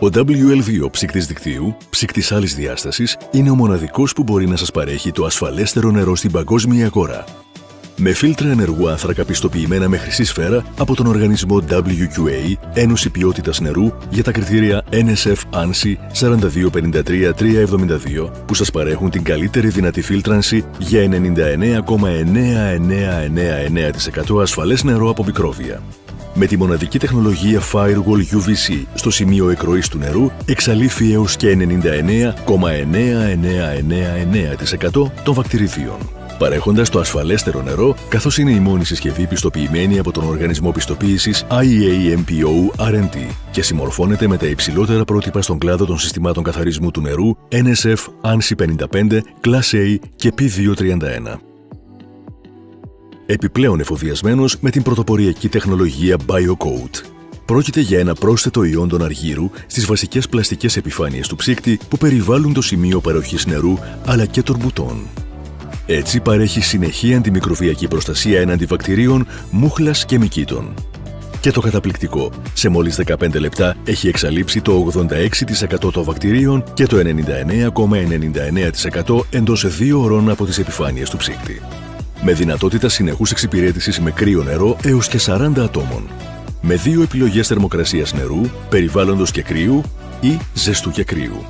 Ο WL2 ψυκτής δικτύου, ψυκτής άλλης διάστασης, είναι ο μοναδικός που μπορεί να σας παρέχει το ασφαλέστερο νερό στην παγκόσμια αγορά. Με φίλτρα ενεργού άνθρακα πιστοποιημένα με χρυσή σφαίρα από τον οργανισμό WQA, Ένωση Ποιότητας Νερού, για τα κριτήρια NSF ANSI 4253372, που σας παρέχουν την καλύτερη δυνατή φίλτρανση για 99,9999% ασφαλές νερό από μικρόβια. Με τη μοναδική τεχνολογία Firewall UVC στο σημείο εκροής του νερού εξαλείφει έως και 99,9999% των βακτηριδίων, παρέχοντας το ασφαλέστερο νερό, καθώς είναι η μόνη συσκευή πιστοποιημένη από τον Οργανισμό Πιστοποίησης IAMPO R&T και συμμορφώνεται με τα υψηλότερα πρότυπα στον κλάδο των συστημάτων καθαρισμού του νερού NSF ANSI 55, Class A και P231. Επιπλέον εφοδιασμένος με την πρωτοποριακή τεχνολογία BioCoat. Πρόκειται για ένα πρόσθετο ιόν των αργύρου στις βασικές πλαστικές επιφάνειες του ψύκτη που περιβάλλουν το σημείο παροχής νερού αλλά και των μπουτών. Έτσι παρέχει συνεχή αντιμικροβιακή προστασία εναντί βακτηρίων, μούχλας και μυκήτων. Και το καταπληκτικό, σε μόλις 15 λεπτά έχει εξαλείψει το 86% των βακτηρίων και το 99,99% εντός 2 ώρων από τις επιφάνειες του ψύκτη. Με δυνατότητα συνεχούς εξυπηρέτησης με κρύο νερό έως και 40 ατόμων. Με 2 επιλογές θερμοκρασίας νερού, περιβάλλοντος και κρύου ή ζεστού και κρύου.